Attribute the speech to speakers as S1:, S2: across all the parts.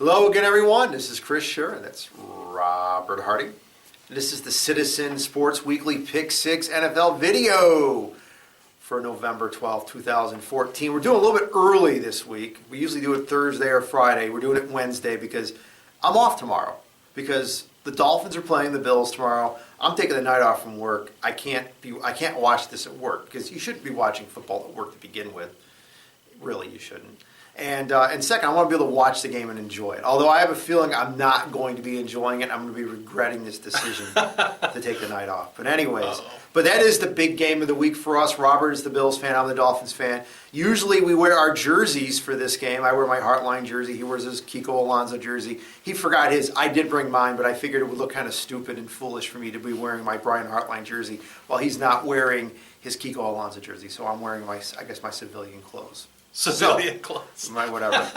S1: Hello again, everyone. This is Chris Shure, and that's Robert Harding. This is the Citizen Sports Weekly Pick 6 NFL video for November 12th, 2014. We're doing a little bit early this week. We usually do it Thursday or Friday. We're doing it Wednesday because I'm off tomorrow because the Dolphins are playing the Bills tomorrow. I'm taking the night off from work. I can't watch this at work because you shouldn't be watching football at work to begin with. Really, you shouldn't. And second, I want to be able to watch the game and enjoy it. Although I have a feeling I'm not going to be enjoying it. I'm going to be regretting this decision to take the night off. But anyways, But that is the big game of the week for us. Robert is the Bills fan. I'm the Dolphins fan. Usually we wear our jerseys for this game. I wear my Heartline jersey. He wears his Kiko Alonso jersey. He forgot his. I did bring mine, but I figured it would look kind of stupid and foolish for me to be wearing my Brian Heartline jersey while he's not wearing his Kiko Alonso jersey. So I'm wearing my civilian clothes.
S2: Civilian clothes.
S1: Whatever.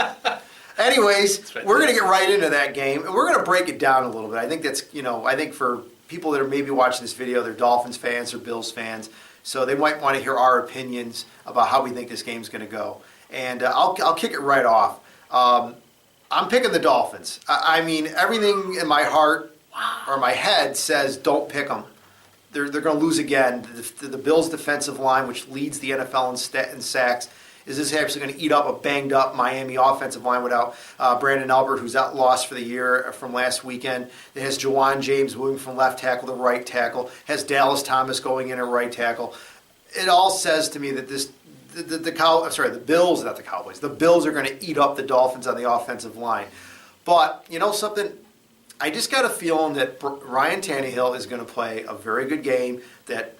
S1: Anyways, we're going to get right into that game, and we're going to break it down a little bit. I think that's, I think for people that are maybe watching this video, they're Dolphins fans or Bills fans, so they might want to hear our opinions about how we think this game's going to go. And I'll kick it right off. I'm picking the Dolphins. I mean, everything in my heart or my head says don't pick them. They're going to lose again. The Bills' defensive line, which leads the NFL in sacks, is this actually going to eat up a banged-up Miami offensive line without Brandon Albert, who's out lost for the year from last weekend? It has Jawan James moving from left tackle to right tackle. Has Dallas Thomas going in at right tackle. It all says to me that the Bills, not the Cowboys, the Bills are going to eat up the Dolphins on the offensive line. But, you know something? I just got a feeling that Ryan Tannehill is going to play a very good game, that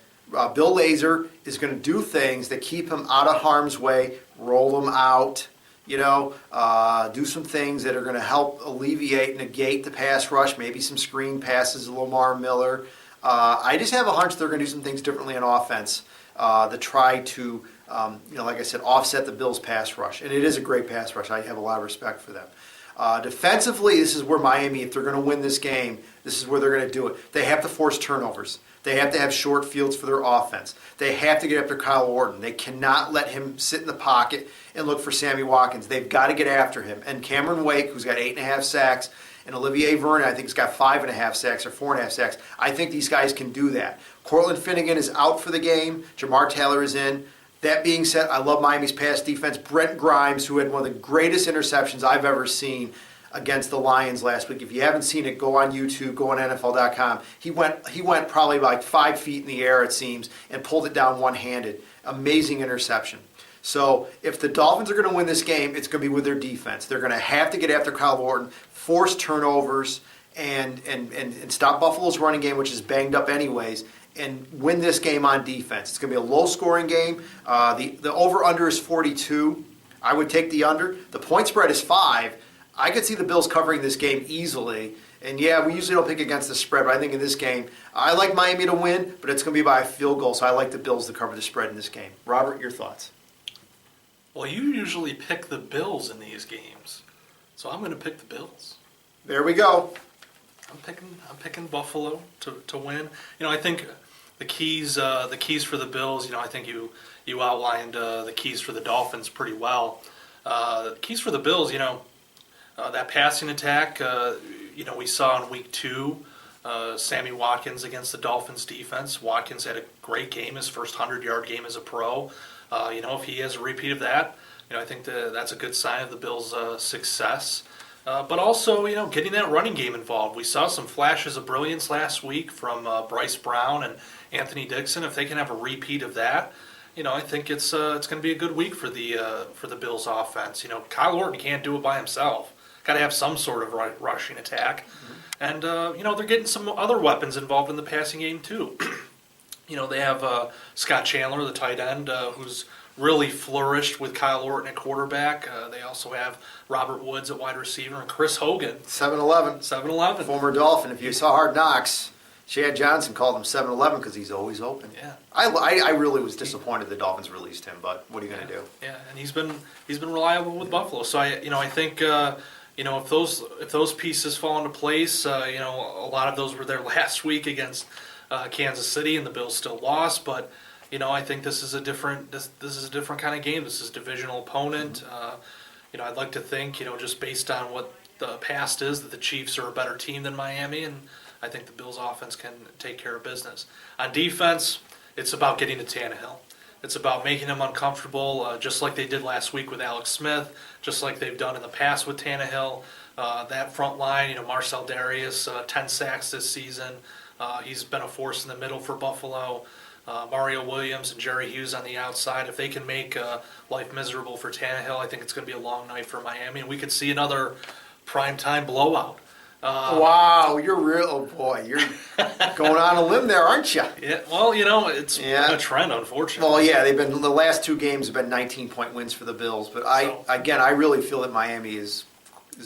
S1: Bill Lazor is going to do things that keep him out of harm's way, roll him out, do some things that are going to help alleviate, negate the pass rush, maybe some screen passes to Lamar Miller. I just have a hunch they're going to do some things differently on offense to try to, like I said, offset the Bills' pass rush. And it is a great pass rush. I have a lot of respect for them. Defensively, this is where Miami, if they're going to win this game, this is where they're going to do it. They have to force turnovers. They have to have short fields for their offense. They have to get after Kyle Orton. They cannot let him sit in the pocket and look for Sammy Watkins. They've got to get after him. And Cameron Wake, who's got 8.5 sacks, and Olivier Vernon, I think, has got 5.5 sacks or 4.5 sacks. I think these guys can do that. Cortland Finnegan is out for the game. Jamar Taylor is in. That being said, I love Miami's pass defense. Brent Grimes, who had one of the greatest interceptions I've ever seen against the Lions last week. If you haven't seen it, go on YouTube, go on NFL.com. He went probably like 5 feet in the air, it seems, and pulled it down one-handed. Amazing interception. So if the Dolphins are going to win this game, it's going to be with their defense. They're going to have to get after Kyle Orton, force turnovers, and stop Buffalo's running game, which is banged up anyways, and win this game on defense. It's going to be a low-scoring game. The over-under is 42. I would take the under. The point spread is 5. I could see the Bills covering this game easily. And yeah, we usually don't pick against the spread, but I think in this game, I like Miami to win, but it's going to be by a field goal, so I like the Bills to cover the spread in this game. Robert, your thoughts?
S2: Well, you usually pick the Bills in these games, so I'm going to pick the Bills.
S1: There we go.
S2: I'm picking Buffalo to win. I think the keys for the Bills. I think you outlined the keys for the Dolphins pretty well. The keys for the Bills, that passing attack, we saw in week 2, Sammy Watkins against the Dolphins defense. Watkins had a great game, his first 100-yard game as a pro. If he has a repeat of that, I think that's a good sign of the Bills' success. But also, getting that running game involved. We saw some flashes of brilliance last week from Bryce Brown and Anthony Dixon. If they can have a repeat of that, I think it's going to be a good week for the Bills' offense. Kyle Orton can't do it by himself. Got to have some sort of rushing attack. Mm-hmm. And, they're getting some other weapons involved in the passing game, too. They have Scott Chandler, the tight end, who's really flourished with Kyle Orton at quarterback. They also have Robert Woods at wide receiver and Chris Hogan.
S1: 7-Eleven. Former Dolphin. If you saw Hard Knocks, Chad Johnson called him 7-Eleven because he's always open.
S2: Yeah.
S1: I really was disappointed the Dolphins released him, but what are you going to do?
S2: Yeah, and he's been reliable with Buffalo. So I think if those pieces fall into place, a lot of those were there last week against Kansas City, and the Bills still lost. But I think this is a different kind of game. This is a divisional opponent. I'd like to think, just based on what the past is that the Chiefs are a better team than Miami, and I think the Bills offense can take care of business. On defense, it's about getting to Tannehill. It's about making him uncomfortable, just like they did last week with Alex Smith, just like they've done in the past with Tannehill. That front line, Marcel Darius, 10 sacks this season. He's been a force in the middle for Buffalo. Mario Williams and Jerry Hughes on the outside. If they can make life miserable for Tannehill, I think it's going to be a long night for Miami, and we could see another primetime blowout.
S1: Wow, you're real. Oh boy, you're going on a limb there, aren't you?
S2: Yeah, well, it's been a trend, unfortunately.
S1: Well, yeah, the last two games have been 19-point wins for the Bills, but I really feel that Miami is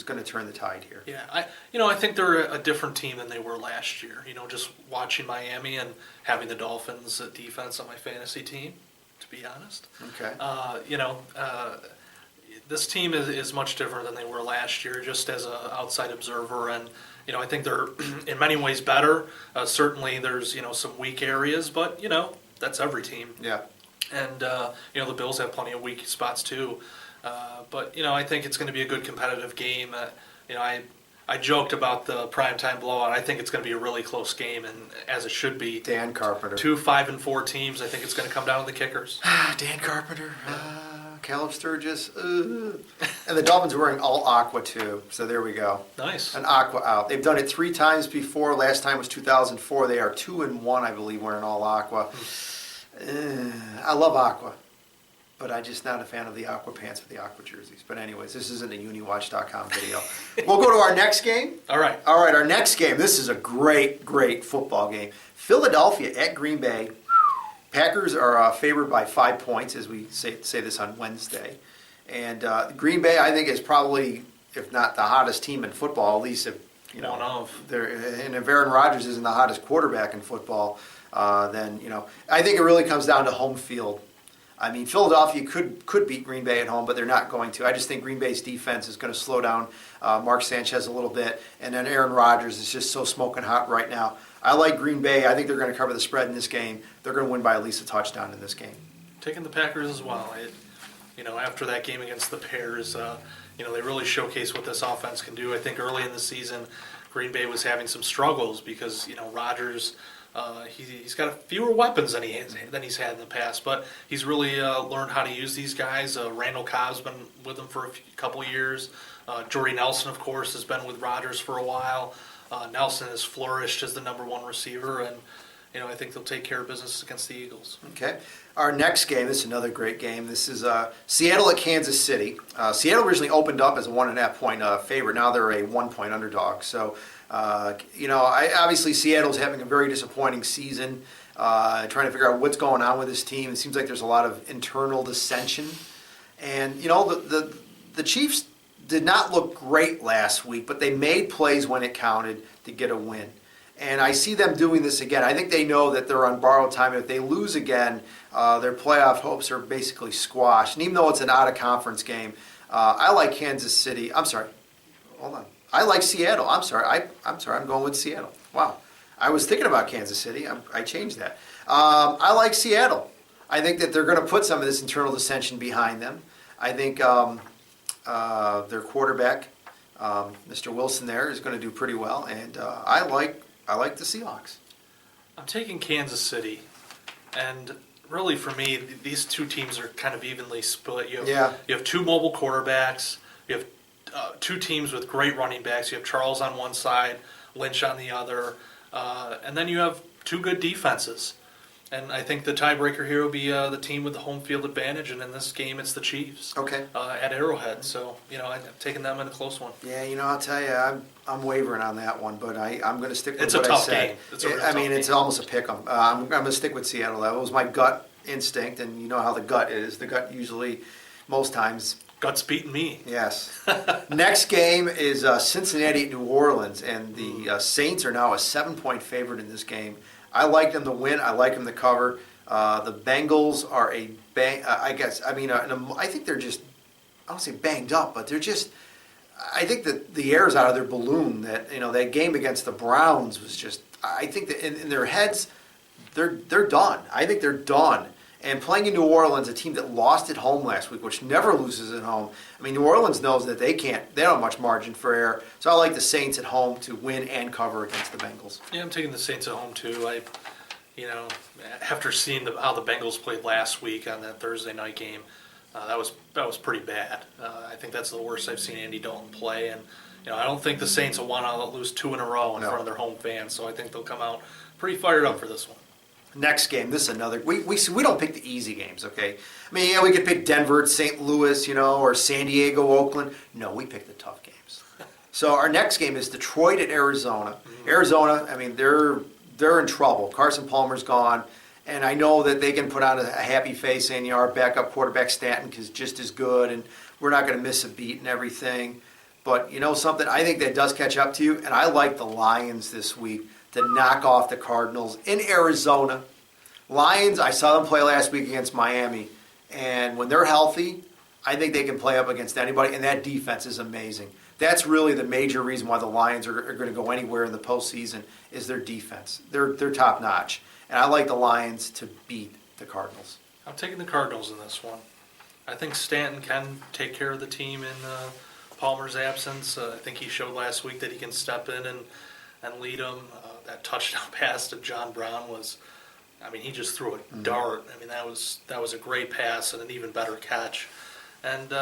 S1: going to turn the tide here.
S2: Yeah, I think they're a different team than they were last year. Just watching Miami and having the Dolphins defense on my fantasy team, to be honest.
S1: Okay.
S2: This team is much different than they were last year, just as an outside observer. And, I think they're in many ways better. Certainly there's, some weak areas, but, that's every team.
S1: Yeah.
S2: And, the Bills have plenty of weak spots too. But, I think it's going to be a good competitive game. I joked about the primetime blowout. I think it's going to be a really close game, and as it should be.
S1: Dan Carpenter.
S2: 2 5-4 teams. I think it's going to come down to the kickers.
S1: Dan Carpenter. Caleb Sturgis. And the Dolphins are wearing all aqua, too. So there we go.
S2: Nice.
S1: An aqua out. They've done it 3 times before. Last time was 2004. They are 2-1, I believe, wearing all aqua. I love aqua, but I'm just not a fan of the aqua pants with the aqua jerseys. But anyways, this isn't a UniWatch.com video. We'll go to our next game.
S2: All right,
S1: our next game. This is a great football game. Philadelphia at Green Bay. Packers are favored by 5 points, as we say this on Wednesday. And Green Bay, I think, is probably, if not the hottest team in football, at least if,
S2: one of.
S1: And if Aaron Rodgers isn't the hottest quarterback in football, then, I think it really comes down to home field. I mean, Philadelphia could beat Green Bay at home, but they're not going to. I just think Green Bay's defense is going to slow down Mark Sanchez a little bit, and then Aaron Rodgers is just so smoking hot right now. I like Green Bay. I think they're going to cover the spread in this game. They're going to win by at least a touchdown in this game.
S2: Taking the Packers as well. After that game against the Bears, they really showcased what this offense can do. I think early in the season, Green Bay was having some struggles because, Rodgers, he's got fewer weapons than he's had in the past, but he's really learned how to use these guys. Randall Cobb's been with him for a couple years. Jordy Nelson, of course, has been with Rodgers for a while. Nelson has flourished as the number 1 receiver, and I think they'll take care of business against the Eagles.
S1: Okay. Our next game, this is another great game. This is Seattle at Kansas City. Seattle originally opened up as a 1.5-point favorite. Now they're a 1-point underdog. So, obviously Seattle's having a very disappointing season, trying to figure out what's going on with this team. It seems like there's a lot of internal dissension. And, the Chiefs did not look great last week, but they made plays when it counted to get a win. And I see them doing this again. I think they know that they're on borrowed time. If they lose again, their playoff hopes are basically squashed. And even though it's an out-of-conference game, I like Kansas City. I'm sorry. Hold on. I like Seattle. I'm sorry. I'm going with Seattle. Wow. I was thinking about Kansas City. I changed that. I like Seattle. I think that they're going to put some of this internal dissension behind them. I think their quarterback, Mr. Wilson, there is going to do pretty well, and I like the Seahawks.
S2: I'm taking Kansas City, and really for me, these two teams are kind of evenly split. You have 2 mobile quarterbacks. You have 2 teams with great running backs. You have Charles on one side, Lynch on the other, and then you have 2 good defenses. And I think the tiebreaker here will be the team with the home field advantage, and in this game it's the Chiefs.
S1: Okay.
S2: At Arrowhead, so I'm taking them in a close one.
S1: Yeah, I'll tell you, I'm wavering on that one, but I'm going to stick with what I said.
S2: It's a tough game. It's a tough game.
S1: It's almost a pick 'em. I'm going to stick with Seattle. That was my gut instinct, and you know how the gut is. The gut usually, most times.
S2: Gut's beating me.
S1: Yes. Next game is Cincinnati at New Orleans, and the Saints are now a 7-point favorite in this game. I like them to win. I like them to cover. The Bengals are I think they're just, I don't say banged up, but they're just, I think that the air's out of their balloon. That that game against the Browns was just, I think that in their heads, they're done. I think they're done. And playing in New Orleans, a team that lost at home last week, which never loses at home. I mean, New Orleans knows that they don't have much margin for error. So I like the Saints at home to win and cover against the Bengals.
S2: Yeah, I'm taking the Saints at home too. After seeing how the Bengals played last week on that Thursday night game, that was pretty bad. I think that's the worst I've seen Andy Dalton play, and I don't think the Saints will want to lose 2 in a row in front of their home fans. So I think they'll come out pretty fired up for this one.
S1: Next game, this is another. We don't pick the easy games, okay? I mean, yeah, we could pick Denver, St. Louis, or San Diego, Oakland. No, we pick the tough games. So our next game is Detroit at Arizona. Mm-hmm. Arizona, I mean, they're in trouble. Carson Palmer's gone, and I know that they can put on a happy face saying, our backup quarterback Stanton is just as good, and we're not going to miss a beat and everything. But something, I think that does catch up to you, and I like the Lions this week to knock off the Cardinals in Arizona. Lions, I saw them play last week against Miami, and when they're healthy, I think they can play up against anybody, and that defense is amazing. That's really the major reason why the Lions are going to go anywhere in the postseason is their defense. They're top notch, and I like the Lions to beat the Cardinals.
S2: I'm taking the Cardinals in this one. I think Stanton can take care of the team in Palmer's absence. I think he showed last week that he can step in and lead them. That touchdown pass to John Brown was, he just threw a dart. That was a great pass and an even better catch. And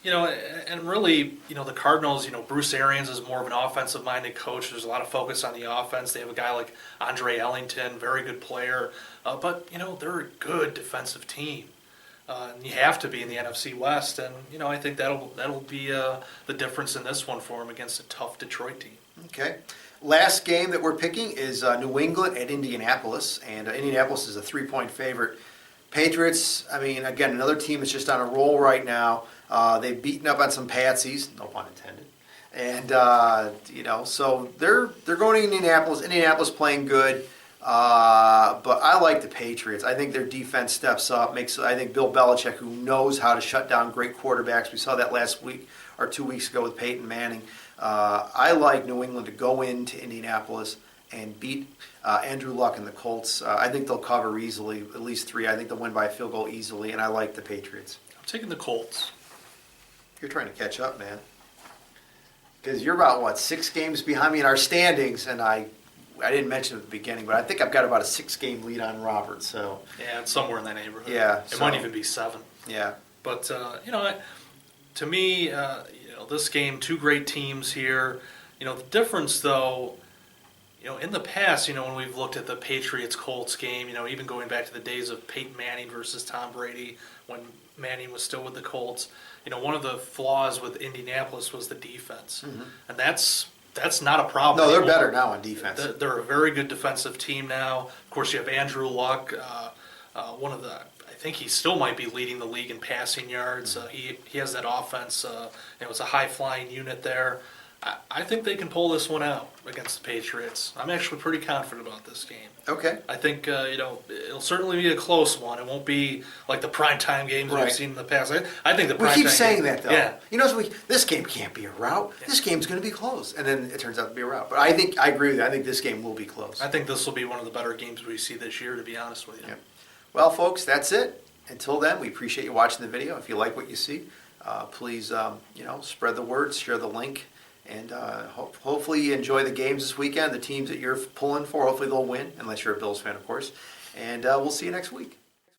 S2: and really, the Cardinals, Bruce Arians is more of an offensive-minded coach. There's a lot of focus on the offense. They have a guy like Andre Ellington, very good player. But they're a good defensive team. And you have to be in the NFC West. And, I think that'll be the difference in this one for them against a tough Detroit team.
S1: Okay. Last game that we're picking is New England at Indianapolis. And Indianapolis is a 3-point favorite. Patriots, again, another team that's just on a roll right now. They've beaten up on some patsies, no pun intended. And, so they're going to Indianapolis. Indianapolis playing good. But I like the Patriots. I think their defense steps up. I think Bill Belichick, who knows how to shut down great quarterbacks. We saw that last week or 2 weeks ago with Peyton Manning. I like New England to go into Indianapolis and beat Andrew Luck and the Colts. I think they'll cover easily, at least 3. I think they'll win by a field goal easily, and I like the Patriots.
S2: I'm taking the Colts.
S1: You're trying to catch up, man. Because you're about, 6 games behind me in our standings, and I didn't mention it at the beginning, but I think I've got about a 6-game lead on Robert. So
S2: yeah, it's somewhere in that neighborhood.
S1: Yeah,
S2: it might even be 7.
S1: Yeah,
S2: but to me, this game, 2 great teams here. The difference though, in the past, when we've looked at the Patriots-Colts game, even going back to the days of Peyton Manning versus Tom Brady when Manning was still with the Colts, one of the flaws with Indianapolis was the defense, and that's not a problem.
S1: No, they're
S2: anymore.
S1: Better now on defense.
S2: They're a very good defensive team now. Of course, you have Andrew Luck, I think he still might be leading the league in passing yards. He has that offense. It's a high-flying unit there. I think they can pull this one out against the Patriots. I'm actually pretty confident about this game.
S1: Okay.
S2: I think it'll certainly be a close one. It won't be like the primetime games we've seen in the past. I think the primetime.
S1: We keep saying that though.
S2: Yeah.
S1: This game can't be a rout. Yeah. This game's going to be close, and then it turns out to be a rout. But I agree with you. I think this game will be close.
S2: I think this will be one of the better games we see this year. To be honest with you.
S1: Yeah. Well, folks, that's it. Until then, we appreciate you watching the video. If you like what you see, please spread the word, share the link. And hopefully you enjoy the games this weekend, the teams that you're pulling for. Hopefully they'll win, unless you're a Bills fan, of course. And we'll see you next week.